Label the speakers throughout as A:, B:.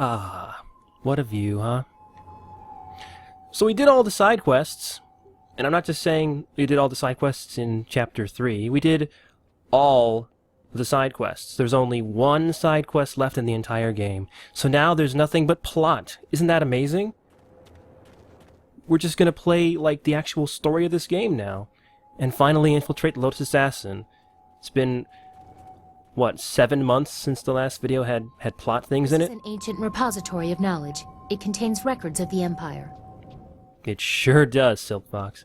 A: Ah, what a view, huh? So we did all the side quests, and I'm not just saying we did all the side quests in Chapter 3, we did all the side quests. There's only one side quest left in the entire game, so now there's nothing but plot. Isn't that amazing? We're just gonna play, like, the actual story of this game now, and finally infiltrate the Lotus Assassin. It's been, what, 7 months since the last video had plot things in it?
B: This is an ancient repository of knowledge. It contains records of the Empire.
A: It sure does, Silkfox.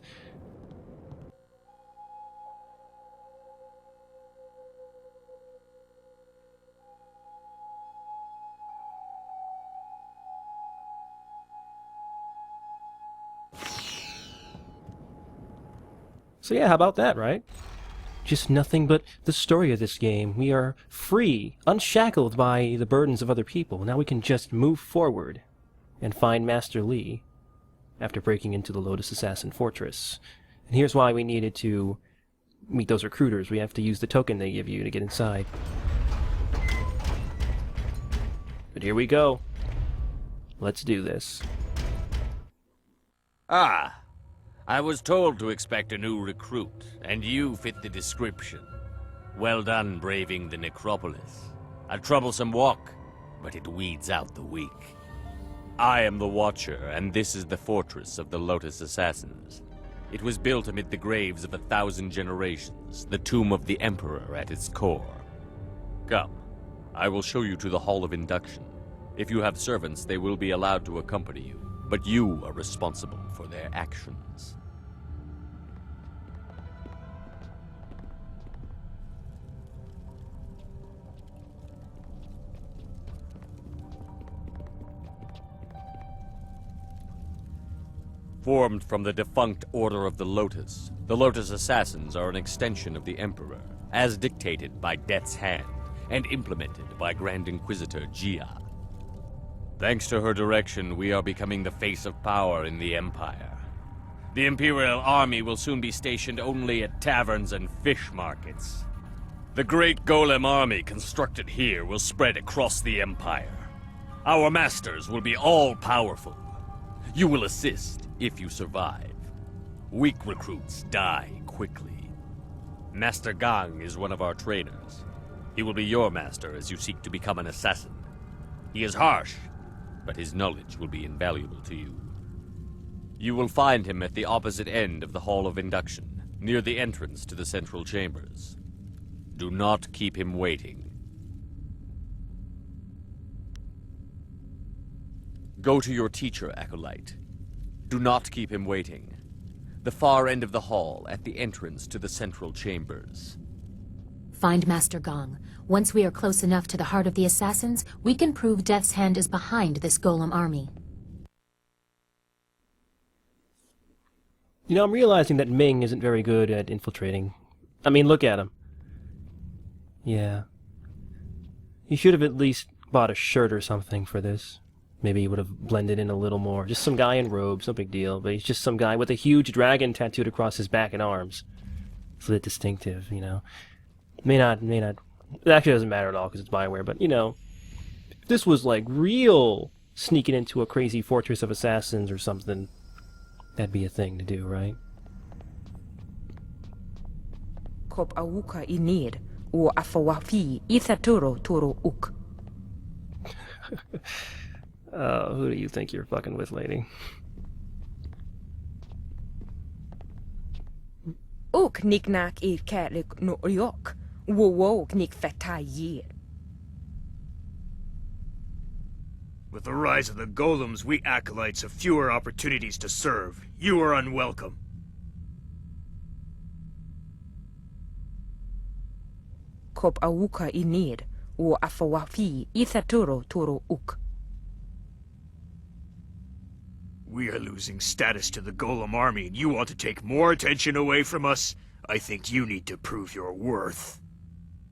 A: So yeah, how about that, right? Just nothing but the story of this game. We are free, unshackled by the burdens of other people. Now we can just move forward and find Master Li after breaking into the Lotus Assassin Fortress. And here's why we needed to meet those recruiters. We have to use the token they give you to get inside. But here we go. Let's do this.
C: Ah, I was told to expect a new recruit, and you fit the description. Well done braving the necropolis. A troublesome walk, but it weeds out the weak. I am the Watcher, and this is the fortress of the Lotus Assassins. It was built amid the graves of 1,000 generations, the tomb of the Emperor at its core. Come, I will show you to the Hall of Induction. If you have servants, they will be allowed to accompany you, but you are responsible for their actions. Formed from the defunct Order of the Lotus Assassins are an extension of the Emperor, as dictated by Death's Hand, and implemented by Grand Inquisitor Jia. Thanks to her direction, we are becoming the face of power in the Empire. The Imperial Army will soon be stationed only at taverns and fish markets. The great Golem army constructed here will spread across the Empire. Our masters will be all-powerful. You will assist if you survive. Weak recruits die quickly. Master Gang is one of our trainers. He will be your master as you seek to become an assassin. He is harsh, but his knowledge will be invaluable to you. You will find him at the opposite end of the Hall of Induction, near the entrance to the central chambers. Do not keep him waiting. Go to your teacher, Acolyte. Do not keep him waiting. The far end of the hall, at the entrance to the central chambers.
B: Find Master Gong. Once we are close enough to the heart of the assassins, we can prove Death's Hand is behind this Golem army.
A: You know, I'm realizing that Ming isn't very good at infiltrating. I mean, look at him. Yeah. He should have at least bought a shirt or something for this. Maybe he would have blended in a little more. Just some guy in robes, no big deal. But he's just some guy with a huge dragon tattooed across his back and arms. It's a bit distinctive, you know. May not. It actually doesn't matter at all because it's Bioware, but, you know. If this was, like, real sneaking into a crazy fortress of assassins or something, that'd be a thing to do, right?
D: Kop awuka inir, o afawafi ithaturo toro uk.
A: Who do you think you're fucking with, lady?
D: Uk niknak ir katlik no yok, wo wo nik fatayir.
E: With the rise of the golems, we acolytes have fewer opportunities to serve. You are unwelcome.
D: Kop awuka inir, o afawafi ithaturo toro uk.
E: We are losing status to the Golem army, and you want to take more attention away from us? I think you need to prove your worth.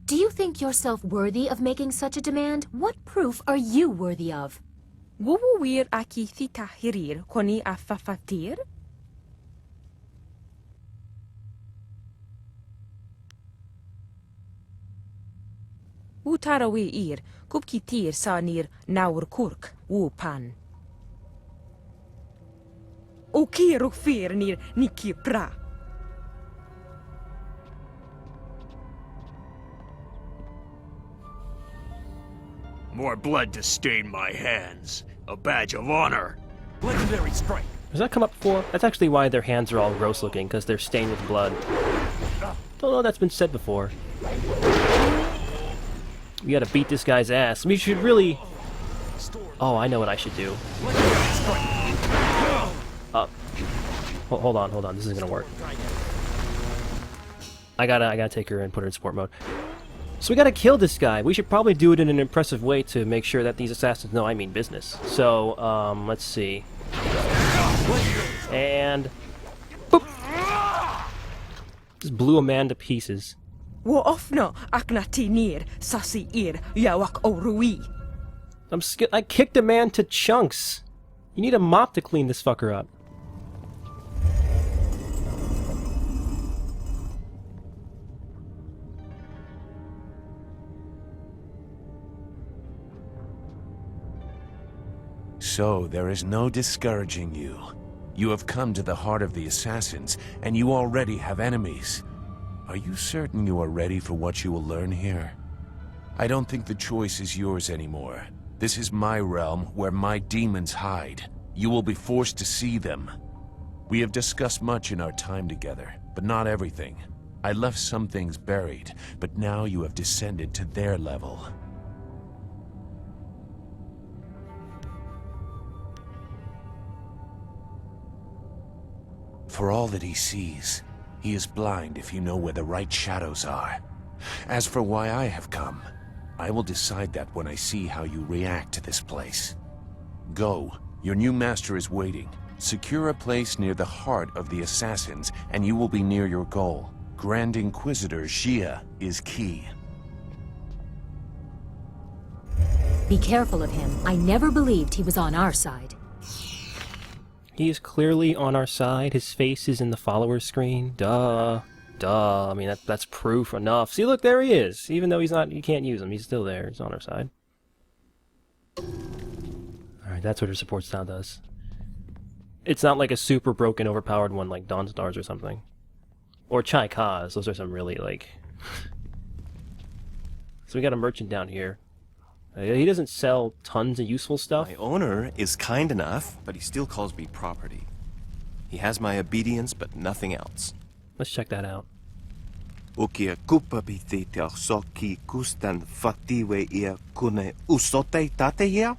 B: Do you think yourself worthy of making such a demand? What proof are you worthy of?
D: Wuwir aki thita hirir koni afafatir? Utarawi ir, kubkitir sanir naur kurk. Wu Pan. Oki rokfir nir niki pra.
E: More blood to stain my hands. A badge of honor.
C: Legendary strike.
A: Does that come up before? That's actually why their hands are all gross looking, because they're stained with blood. Don't know that's been said before. We gotta beat this guy's ass. We should really... Oh, I know what I should do. Hold on. This isn't gonna work. I gotta take her and put her in sport mode. So we gotta kill this guy. We should probably do it in an impressive way to make sure that these assassins know I mean business. So, let's see. And... boop! Just blew a man to pieces.
D: Wo ofno aknati nir sasi ir yawak orui.
A: I kicked a man to chunks. You need a mop to clean this fucker up.
F: So, there is no discouraging you. You have come to the heart of the assassins, and you already have enemies. Are you certain you are ready for what you will learn here? I don't think the choice is yours anymore. This is my realm, where my demons hide. You will be forced to see them. We have discussed much in our time together, but not everything. I left some things buried, but now you have descended to their level. For all that he sees, he is blind if you know where the right shadows are. As for why I have come, I will decide that when I see how you react to this place. Go. Your new master is waiting. Secure a place near the heart of the assassins, and you will be near your goal. Grand Inquisitor Xia is key.
B: Be careful of him. I never believed he was on our side.
A: He is clearly on our side. His face is in the follower screen. Duh. I mean, that's proof enough. See, look, there he is. Even though you can't use him, he's still there. He's on our side. Alright, that's what her support style does. It's not like a super broken, overpowered one like Dawnstar's or something. Or Chai Ka's. Those are some really, like... So we got a merchant down here. He doesn't sell tons of useful stuff.
G: My owner is kind enough, but he still calls me property. He has my obedience, but nothing else.
A: Let's check that out.
G: Ukia kupabite te soki kustan fatiwe ia kune usote tate ia?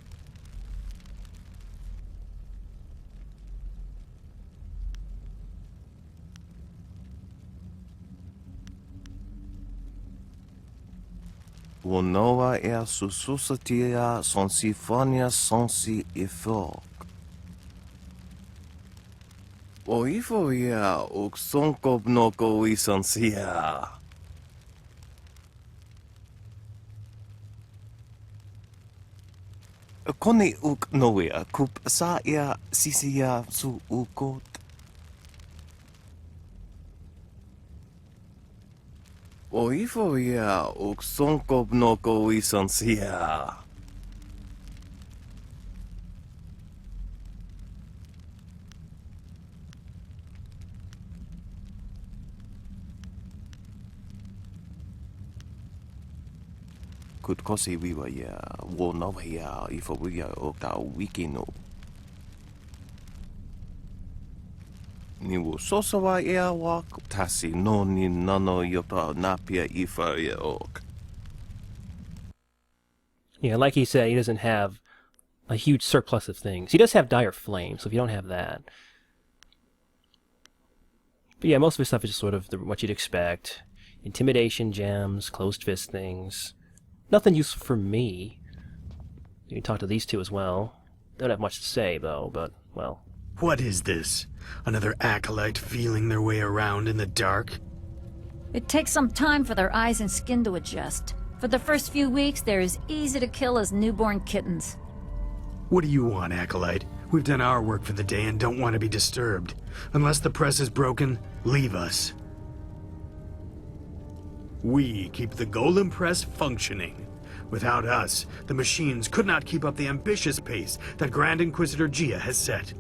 G: Wonoa ea sususatia sonsifonia sonsi ifok. Oifo ia uksonkob noko isansia. Kone uk noea kup sa ia sisia su ukot. Oifo ia uksonkob noko isansia. Could kosi wiwa ia wo no ia ifo wia okta wikino. Ni wo sosawa ia wak tasi no ni nano yota napia ifa ia ok.
A: Yeah, like he said, he doesn't have a huge surplus of things. He does have dire flame, so if you don't have that... But yeah, most of his stuff is just sort of what you'd expect. Intimidation gems, closed fist things. Nothing useful for me. You can talk to these two as well. Don't have much to say, though, but, well...
H: What is this? Another acolyte feeling their way around in the dark?
I: It takes some time for their eyes and skin to adjust. For the first few weeks, they're as easy to kill as newborn kittens.
H: What do you want, acolyte? We've done our work for the day and don't want to be disturbed. Unless the press is broken, leave us. We keep the Golem Press functioning. Without us, the machines could not keep up the ambitious pace that Grand Inquisitor Gia has set.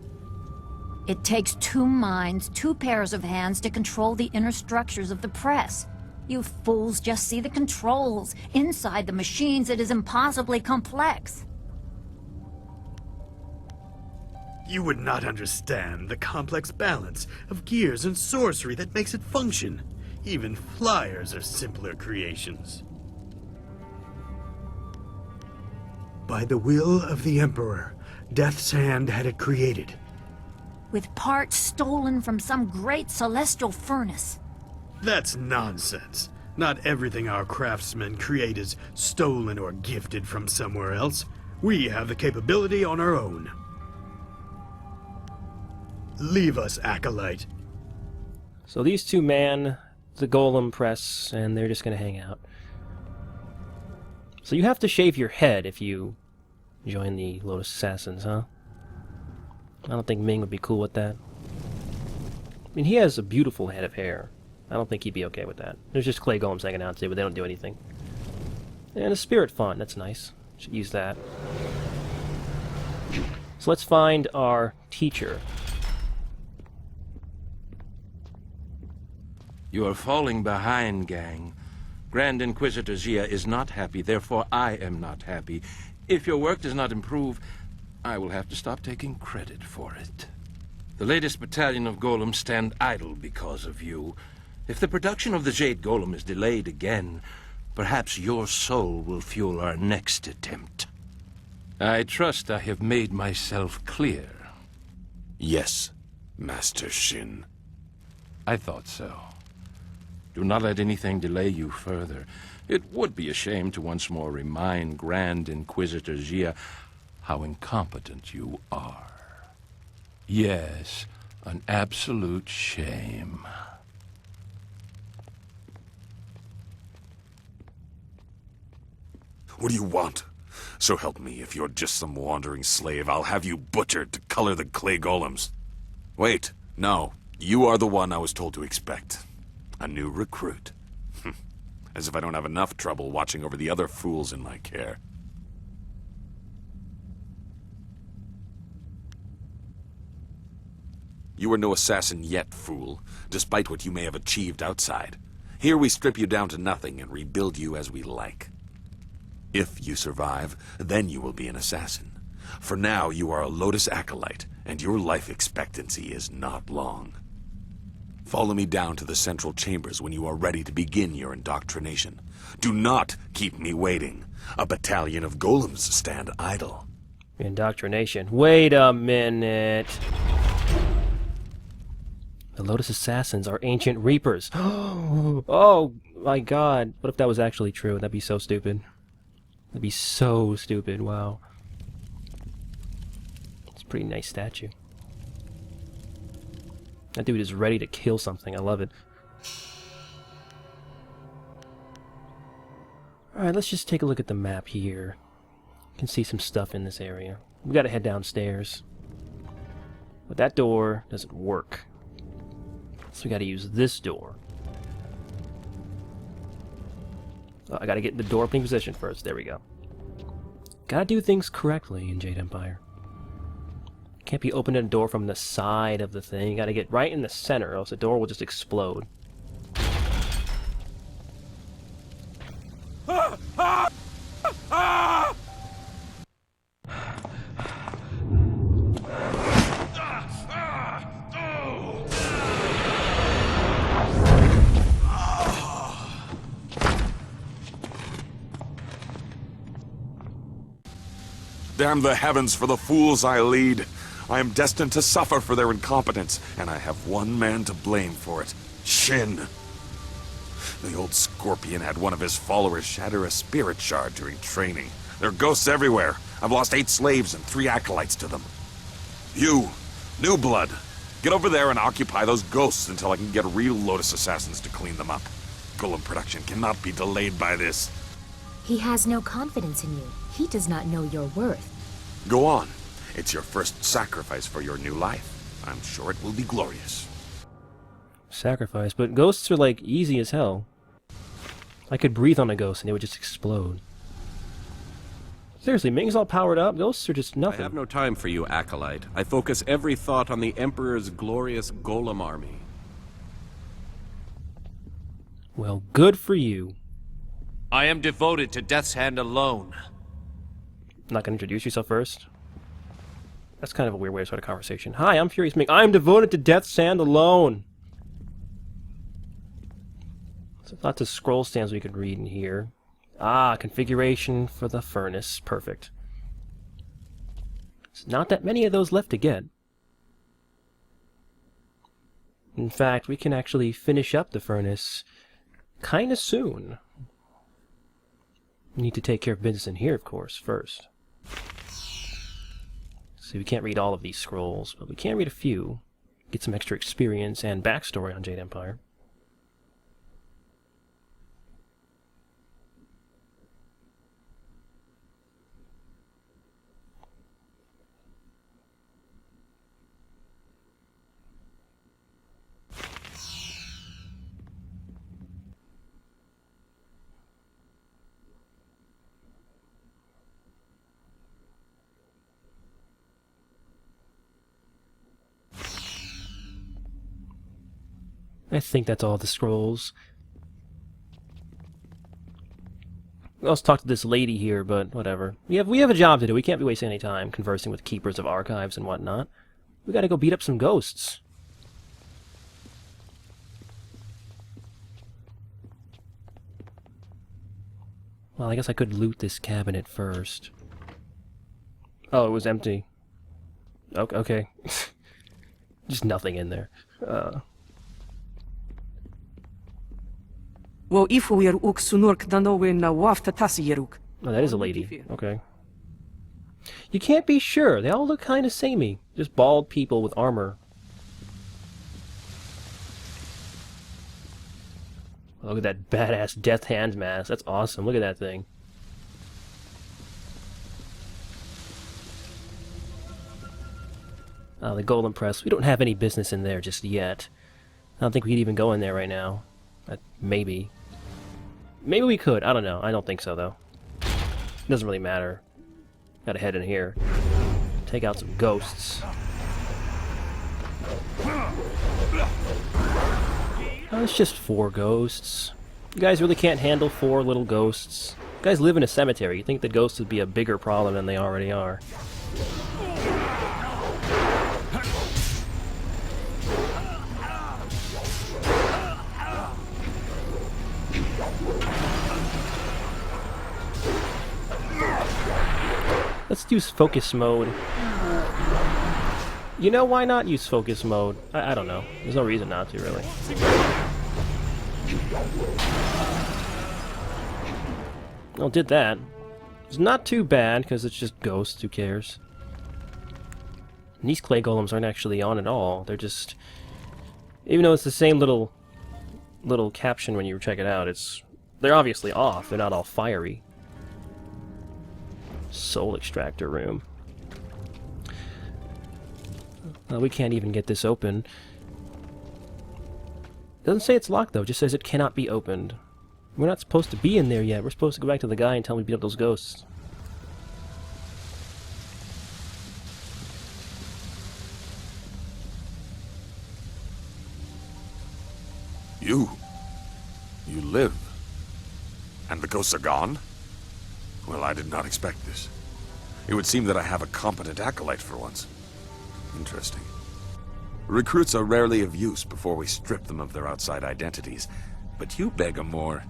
I: It takes 2 minds, 2 pairs of hands to control the inner structures of the press. You fools just see the controls. Inside the machines, it is impossibly complex.
H: You would not understand the complex balance of gears and sorcery that makes it function. Even flyers are simpler creations. By the will of the Emperor, Death's Hand had it created.
I: With parts stolen from some great celestial furnace.
H: That's nonsense. Not everything our craftsmen create is stolen or gifted from somewhere else. We have the capability on our own. Leave us, Acolyte.
A: So these two man the golem press, and they're just gonna hang out. So you have to shave your head if you join the Lotus Assassins, huh? I don't think Ming would be cool with that. I mean, he has a beautiful head of hair. I don't think he'd be okay with that. There's just clay golems hanging out too, but they don't do anything. And a spirit font, that's nice. Should use that. So let's find our teacher.
F: You are falling behind, gang. Grand Inquisitor Gia is not happy, therefore I am not happy. If your work does not improve, I will have to stop taking credit for it. The latest battalion of golems stand idle because of you. If the production of the Jade golem is delayed again, perhaps your soul will fuel our next attempt. I trust I have made myself clear.
J: Yes, Master Shin.
F: I thought so. Do not let anything delay you further. It would be a shame to once more remind Grand Inquisitor Gia how incompetent you are. Yes, an absolute shame.
J: What do you want? So help me, if you're just some wandering slave, I'll have you butchered to color the clay golems. Wait, no, you are the one I was told to expect. A new recruit. As if I don't have enough trouble watching over the other fools in my care. You are no assassin yet, fool, despite what you may have achieved outside. Here we strip you down to nothing and rebuild you as we like. If you survive, then you will be an assassin. For now, you are a Lotus acolyte, and your life expectancy is not long. Follow me down to the central chambers when you are ready to begin your indoctrination. Do not keep me waiting. A battalion of golems stand idle.
A: Indoctrination. Wait a minute. The Lotus Assassins are ancient reapers. Oh my god. What if that was actually true? That'd be so stupid. That'd be so stupid. Wow. It's a pretty nice statue. That dude is ready to kill something. I love it. Alright, let's just take a look at the map here. You can see some stuff in this area. We gotta head downstairs. But that door doesn't work. So we gotta use this door. Oh, I gotta get in the door opening position first. There we go. Gotta do things correctly in Jade Empire. Can't be opening a door from the side of the thing. You gotta get right in the center, or else the door will just explode.
J: Damn the heavens for the fools I lead. I am destined to suffer for their incompetence, and I have one man to blame for it. Shin. The old scorpion had one of his followers shatter a spirit shard during training. There are ghosts everywhere. I've lost 8 slaves and 3 acolytes to them. You, new blood, get over there and occupy those ghosts until I can get real Lotus assassins to clean them up. Golem production cannot be delayed by this.
B: He has no confidence in you. He does not know your worth.
J: Go on. It's your first sacrifice for your new life. I'm sure it will be glorious.
A: Sacrifice, but ghosts are like easy as hell. I could breathe on a ghost and it would just explode. Seriously, Ming's all powered up. Ghosts are just
K: I
A: nothing.
K: have no time for you, Acolyte. I focus every thought on the Emperor's glorious golem army.
A: Well, good for you.
C: I am devoted to Death's Hand alone.
A: Not gonna introduce yourself first? That's kind of a weird way to start a conversation. Hi, I'm Furious Ming. I am devoted to Death's Hand alone. So lots of scroll stands we could read in here. Ah, configuration for the furnace. Perfect. There's not that many of those left to get. In fact, we can actually finish up the furnace kinda soon. We need to take care of business in here, of course, first. See, we can't read all of these scrolls, but we can read a few. Get some extra experience and backstory on Jade Empire. I think that's all the scrolls. Let's talk to this lady here, but whatever. We have a job to do. We can't be wasting any time conversing with keepers of archives and whatnot. We gotta go beat up some ghosts. Well, I guess I could loot this cabinet first. Oh, it was empty. Okay. Just nothing in there.
L: Well, if we are uksunurk danowe na wafta tasiyeruk.
A: Oh, that is a lady. Okay. You can't be sure. They all look kind of samey. Just bald people with armor. Look at that badass Death Hand mask. That's awesome. Look at that thing. The Golden Press. We don't have any business in there just yet. I don't think we could even go in there right now. Maybe. Maybe we could. I don't know. I don't think so, though. It doesn't really matter. Gotta head in here. Take out some ghosts. Oh, it's just 4 ghosts. You guys really can't handle 4 little ghosts. You guys live in a cemetery. You think the ghosts would be a bigger problem than they already are. Let's use focus mode. You know, why not use focus mode? I don't know. There's no reason not to, really. Well, did that. It's not too bad, because it's just ghosts. Who cares? And these clay golems aren't actually on at all. They're just... Even though it's the same little caption when you check it out, they're obviously off. They're not all fiery. Soul extractor room. We can't even get this open. It doesn't say it's locked, though. It just says it cannot be opened. We're not supposed to be in there yet. We're supposed to go back to the guy and tell him to beat up those ghosts.
J: You live. And the ghosts are gone? Well, I did not expect this. It would seem that I have a competent acolyte for once. Interesting. Recruits are rarely of use before we strip them of their outside identities, but you beg a more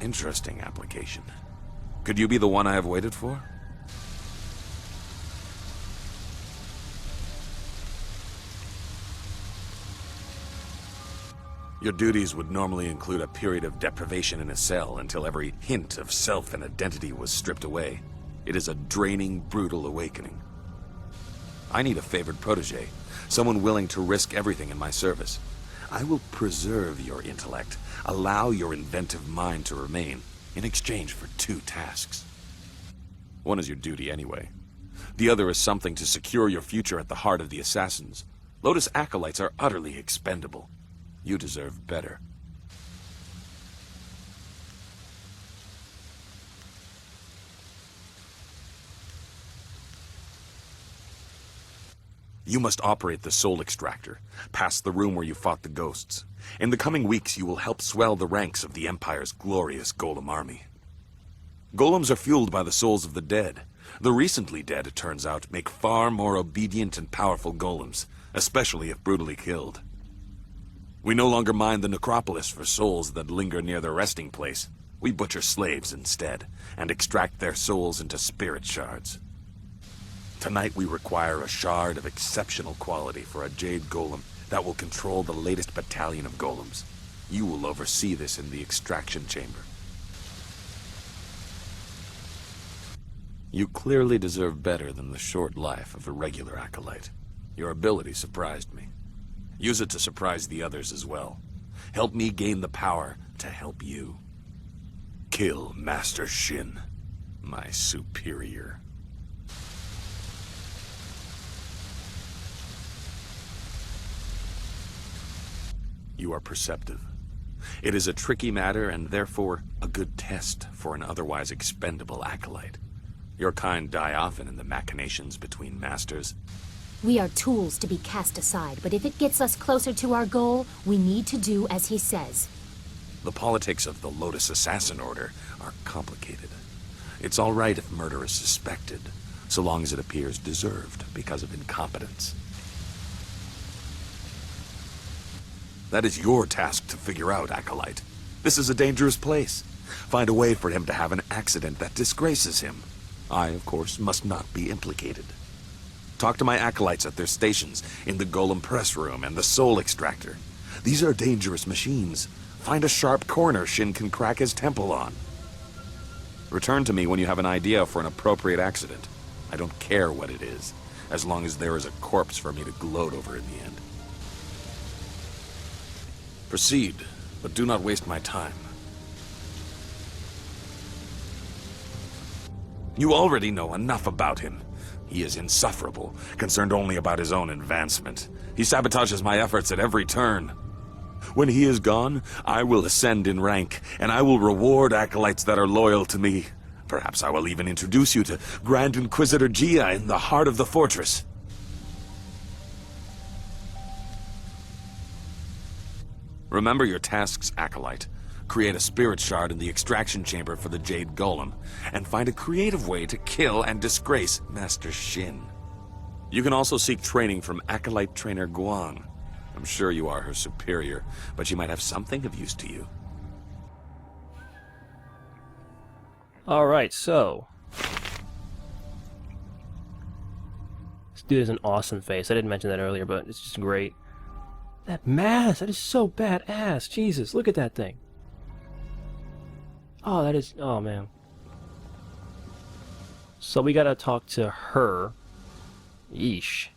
J: interesting application. Could you be the one I have waited for? Your duties would normally include a period of deprivation in a cell until every hint of self and identity was stripped away. It is a draining, brutal awakening. I need a favored protege, someone willing to risk everything in my service. I will preserve your intellect, allow your inventive mind to remain, in exchange for 2 tasks. One is your duty anyway. The other is something to secure your future at the heart of the assassins. Lotus acolytes are utterly expendable. You deserve better. You must operate the soul extractor, past the room where you fought the ghosts. In the coming weeks, you will help swell the ranks of the Empire's glorious golem army. Golems are fueled by the souls of the dead. The recently dead, it turns out, make far more obedient and powerful golems, especially if brutally killed. We no longer mind the necropolis for souls that linger near their resting place. We butcher slaves instead, and extract their souls into spirit shards. Tonight we require a shard of exceptional quality for a Jade golem that will control the latest battalion of golems. You will oversee this in the extraction chamber. You clearly deserve better than the short life of a regular acolyte. Your ability surprised me. Use it to surprise the others as well. Help me gain the power to help you. Kill Master Shin, my superior. You are perceptive. It is a tricky matter and therefore a good test for an otherwise expendable acolyte. Your kind die often in the machinations between masters.
B: We are tools to be cast aside, but if it gets us closer to our goal, we need to do as he says.
J: The politics of the Lotus Assassin Order are complicated. It's all right if murder is suspected, so long as it appears deserved because of incompetence. That is your task to figure out, Acolyte. This is a dangerous place. Find a way for him to have an accident that disgraces him. I, of course, must not be implicated. Talk to my acolytes at their stations, in the Golem Press Room and the Soul Extractor. These are dangerous machines. Find a sharp corner Shin can crack his temple on. Return to me when you have an idea for an appropriate accident. I don't care what it is, as long as there is a corpse for me to gloat over in the end. Proceed, but do not waste my time. You already know enough about him. He is insufferable, concerned only about his own advancement. He sabotages my efforts at every turn. When he is gone, I will ascend in rank, and I will reward acolytes that are loyal to me. Perhaps I will even introduce you to Grand Inquisitor Jia in the heart of the fortress. Remember your tasks, Acolyte. Create a spirit shard in the extraction chamber for the Jade Golem, and find a creative way to kill and disgrace Master Shin. You can also seek training from Acolyte Trainer Guang. I'm sure you are her superior, but she might have something of use to you.
A: Alright, so... this dude has an awesome face. I didn't mention that earlier, but it's just great. That mask! That is so badass! Jesus, look at that thing. Oh, that is... oh, man. So we gotta talk to her. Yeesh.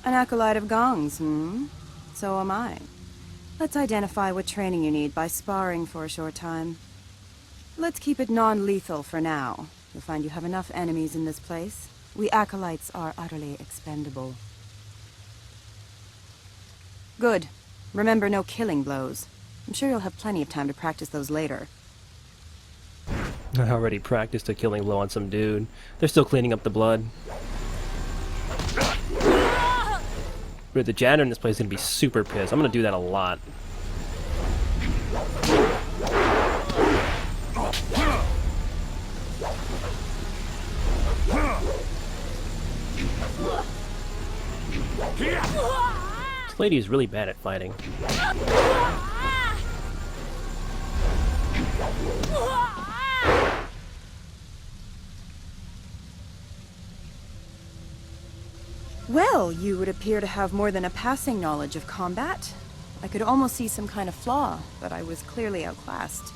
M: An acolyte of Gong's, hmm? So am I. Let's identify what training you need by sparring for a short time. Let's keep it non-lethal for now. You'll find you have enough enemies in this place. We acolytes are utterly expendable. Good. Remember, no killing blows. I'm sure you'll have plenty of time to practice those later.
A: I already practiced a killing blow on some dude. They're still cleaning up the blood. But the janitor in this place is gonna be super pissed. I'm gonna do that a lot. This lady is really bad at fighting.
M: Well, you would appear to have more than a passing knowledge of combat. I could almost see some kind of flaw, but I was clearly outclassed.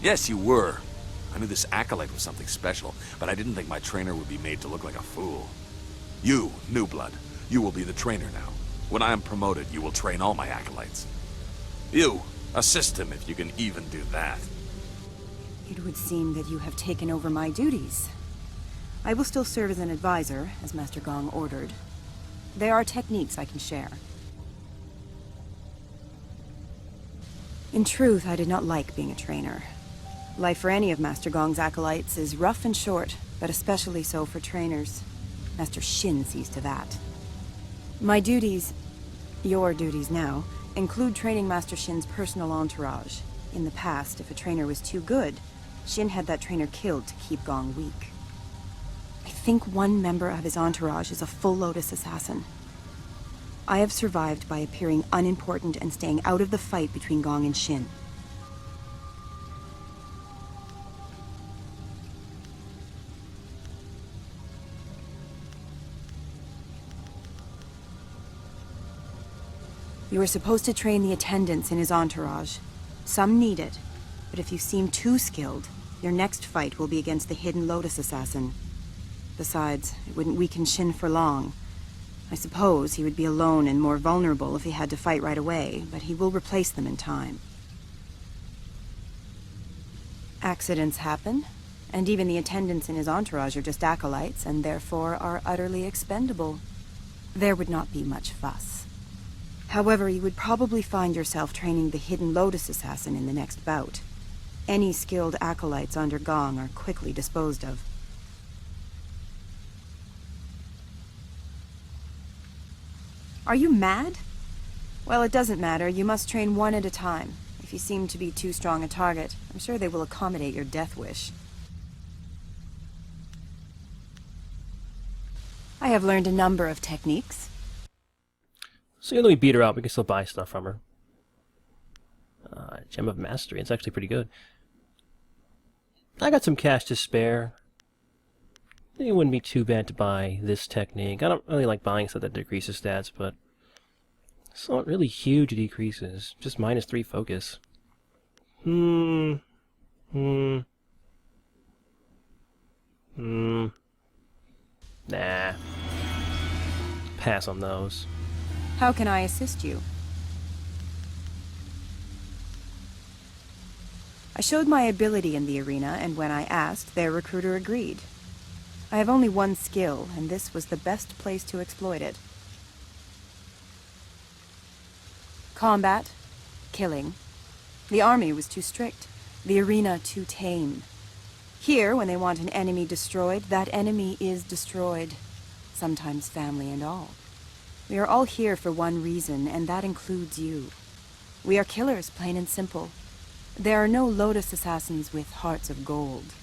J: Yes, you were. I knew this acolyte was something special, but I didn't think my trainer would be made to look like a fool. You, New Blood, you will be the trainer now. When I am promoted, you will train all my acolytes. You, assist him if you can even do that.
M: It would seem that you have taken over my duties. I will still serve as an advisor, as Master Gong ordered. There are techniques I can share. In truth, I did not like being a trainer. Life for any of Master Gong's acolytes is rough and short, but especially so for trainers. Master Shin sees to that. My duties, your duties now, include training Master Shin's personal entourage. In the past, if a trainer was too good, Shin had that trainer killed to keep Gong weak. I think one member of his entourage is a full Lotus assassin. I have survived by appearing unimportant and staying out of the fight between Gong and Shin. You are supposed to train the attendants in his entourage. Some need it, but if you seem too skilled, your next fight will be against the hidden Lotus assassin. Besides, it wouldn't weaken Shin for long. I suppose he would be alone and more vulnerable if he had to fight right away, but he will replace them in time. Accidents happen, and even the attendants in his entourage are just acolytes, and therefore are utterly expendable. There would not be much fuss. However, you would probably find yourself training the hidden Lotus assassin in the next bout. Any skilled acolytes under Gong are quickly disposed of. Are you mad? Well, it doesn't matter. You must train one at a time. If you seem to be too strong a target, I'm sure they will accommodate your death wish. I have learned a number of techniques.
A: So even though we beat her up, we can still buy stuff from her. Gem of Mastery, it's actually pretty good. I got some cash to spare. It wouldn't be too bad to buy this technique. I don't really like buying stuff that decreases stats, but it's not really huge decreases. Just -3 focus. Nah. Pass on those.
M: How can I assist you? I showed my ability in the arena, and when I asked, their recruiter agreed. I have only one skill, and this was the best place to exploit it. Combat, killing. The army was too strict, the arena too tame. Here, when they want an enemy destroyed, that enemy is destroyed. Sometimes family and all. We are all here for one reason, and that includes you. We are killers, plain and simple. There are no Lotus assassins with hearts of gold.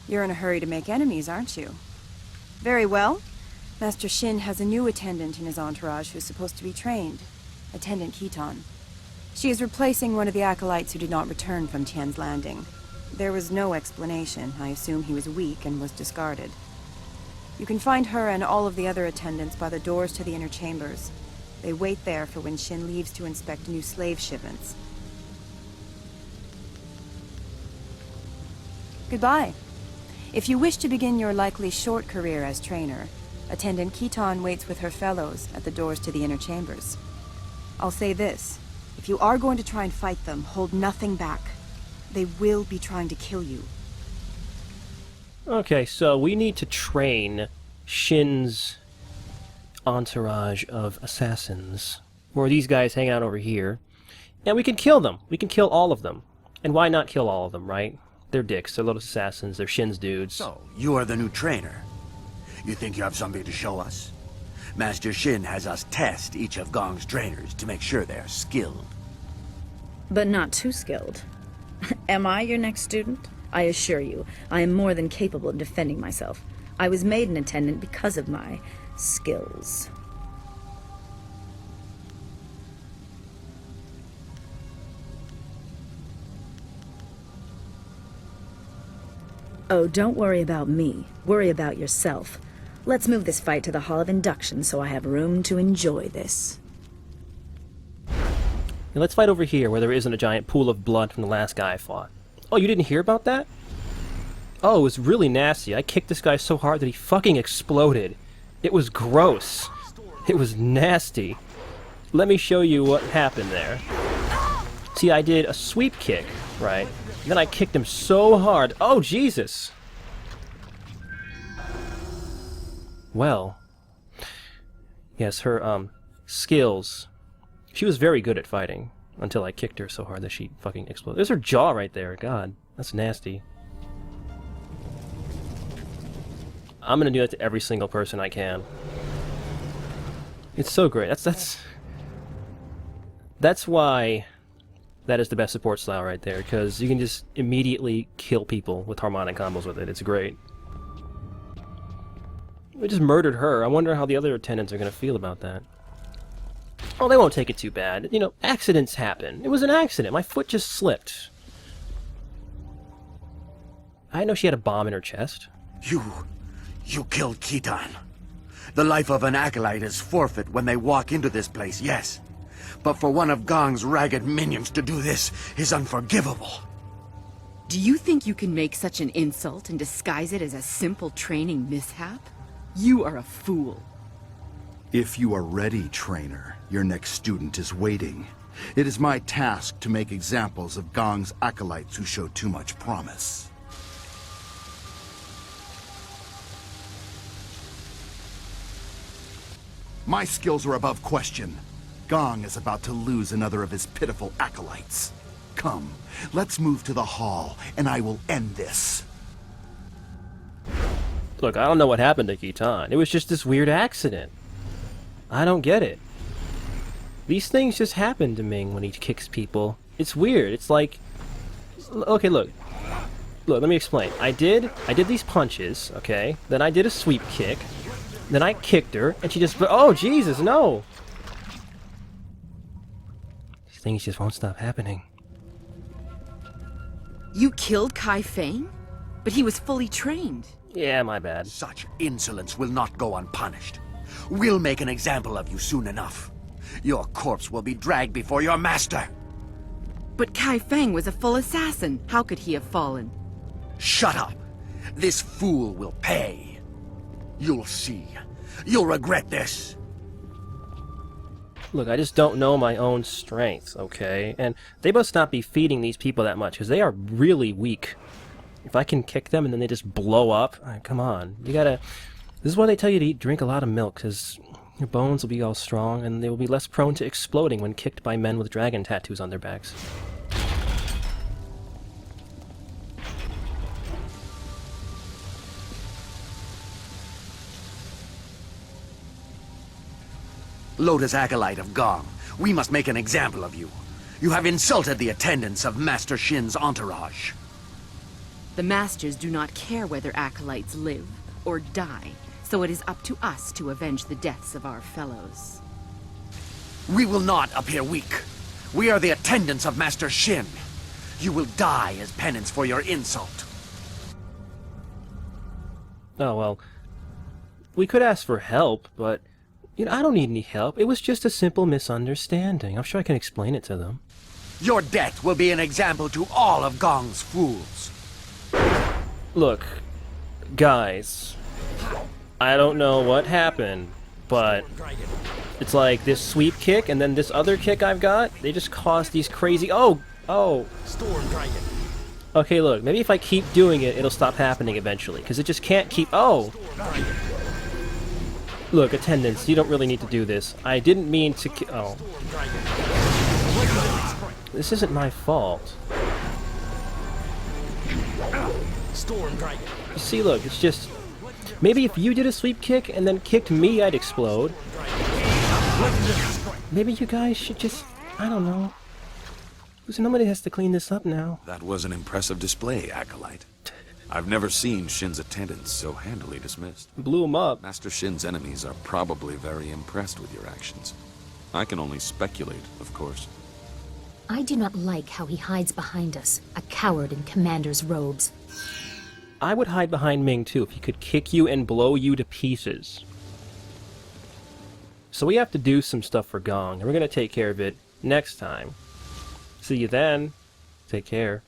M: You're in a hurry to make enemies, aren't you? Very well. Master Shin has a new attendant in his entourage who's supposed to be trained. Attendant Keaton. She is replacing one of the acolytes who did not return from Tian's Landing. There was no explanation. I assume he was weak and was discarded. You can find her and all of the other attendants by the doors to the inner chambers. They wait there for when Shin leaves to inspect new slave shipments. Goodbye. If you wish to begin your likely short career as trainer, Attendant Keaton waits with her fellows at the doors to the inner chambers. I'll say this. If you are going to try and fight them, hold nothing back. They will be trying to kill you.
A: Okay, so we need to train Shin's entourage of assassins, where these guys hang out over here, and we can kill them. We can kill all of them. And why not kill all of them, right? They're dicks, they're Lotus assassins, they're Shin's dudes.
N: So, you are the new trainer. You think you have something to show us? Master Shin has us test each of Gong's trainers to make sure they're skilled.
O: But not too skilled. Am I your next student? I assure you, I am more than capable of defending myself. I was made an attendant because of my skills. Oh, don't worry about me. Worry about yourself. Let's move this fight to the Hall of Induction so I have room to enjoy this.
A: Now let's fight over here where there isn't a giant pool of blood from the last guy I fought. Oh, you didn't hear about that? Oh, it was really nasty. I kicked this guy so hard that he fucking exploded. It was gross. It was nasty. Let me show you what happened there. See, I did a sweep kick, right? And then I kicked him so hard. Oh, Jesus! Well. Yes, her, skills. She was very good at fighting. Until I kicked her so hard that she fucking exploded. There's her jaw right there. God, that's nasty. I'm gonna do that to every single person I can. It's so great. That's why that is the best support style right there, because you can just immediately kill people with harmonic combos with it. It's great. We just murdered her. I wonder how the other attendants are gonna feel about that. Oh, they won't take it too bad. You know, accidents happen. It was an accident. My foot just slipped. I didn't know she had a bomb in her chest.
N: You killed Khitan. The life of an acolyte is forfeit when they walk into this place, yes. But for one of Gong's ragged minions to do this is unforgivable.
P: Do you think you can make such an insult and disguise it as a simple training mishap? You are a fool.
Q: If you are ready, trainer, your next student is waiting. It is my task to make examples of Gong's acolytes who show too much promise. My skills are above question. Gong is about to lose another of his pitiful acolytes. Come, let's move to the hall, and I will end this.
A: Look, I don't know what happened to Khitan. It was just this weird accident. I don't get it. These things just happen to Ming when he kicks people. It's weird. It's like... Okay, look. Look, let me explain. I did these punches, okay? Then I did a sweep kick. Then I kicked her, and she just... Oh, Jesus, no! These things just won't stop happening.
P: You killed Kai Feng? But he was fully trained.
A: Yeah, my bad.
N: Such insolence will not go unpunished. We'll make an example of you soon enough. Your corpse will be dragged before your master.
P: But Kai Feng was a full assassin. How could he have fallen?
N: Shut up. This fool will pay. You'll see. You'll regret this.
A: Look, I just don't know my own strength, okay? And they must not be feeding these people that much, because they are really weak. If I can kick them and then they just blow up, come on. You gotta... This is why they tell you to drink a lot of milk, because your bones will be all strong, and they will be less prone to exploding when kicked by men with dragon tattoos on their backs.
N: Lotus Acolyte of Gong, we must make an example of you. You have insulted the attendants of Master Shin's entourage.
P: The masters do not care whether acolytes live or die, so it is up to us to avenge the deaths of our fellows.
N: We will not appear weak. We are the attendants of Master Shin. You will die as penance for your insult.
A: Oh, well, we could ask for help, but, you know, I don't need any help. It was just a simple misunderstanding. I'm sure I can explain it to them.
N: Your death will be an example to all of Gong's fools.
A: Look, guys, I don't know what happened, but it's like this sweep kick and then this other kick I've got, they just cause these crazy... Oh!
R: Storm Dragon.
A: Okay, look, maybe if I keep doing it, it'll stop happening eventually, because it just can't keep... Oh! Look, attendants, you don't really need to do this. I didn't mean to Oh. This isn't my fault.
R: Storm Dragon.
A: You see, look, it's just... Maybe if you did a sweep kick and then kicked me, I'd explode. Maybe you guys should just... I don't know. Somebody has to clean this up now.
J: That was an impressive display, Acolyte. I've never seen Shin's attendants so handily dismissed.
A: Blew him up.
J: Master Shin's enemies are probably very impressed with your actions. I can only speculate, of course.
B: I do not like how he hides behind us, a coward in commander's robes.
A: I would hide behind Ming too if he could kick you and blow you to pieces. So we have to do some stuff for Gong, and we're going to take care of it next time. See you then. Take care.